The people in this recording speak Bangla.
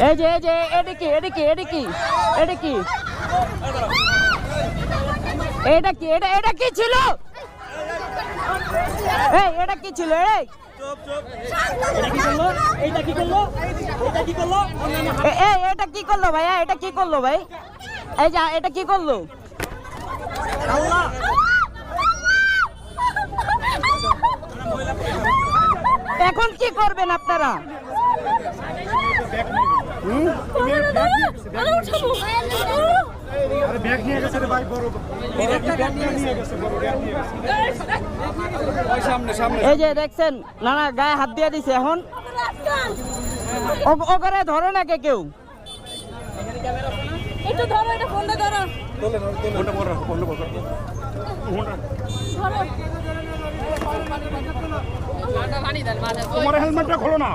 এই যে এটা কি এটা কি এটা কি এটা কি এটা কি এটা কি ছিল? এই এটা কি ছিল? এই এটা কি করলো ভাইয়া? এটা কি করলো ভাই? এই যে এটা কি করলো? আল্লাহ, এখন কি করবেন আপনারা? এই যে দেখছেন নানা গায়ে হাত দিয়ে দিছে। এখন ওখানে ধরে না কেউ। একটু ধরো, এটা ফোনটা ধরো। তোমার হেলমেটটা খোলো না।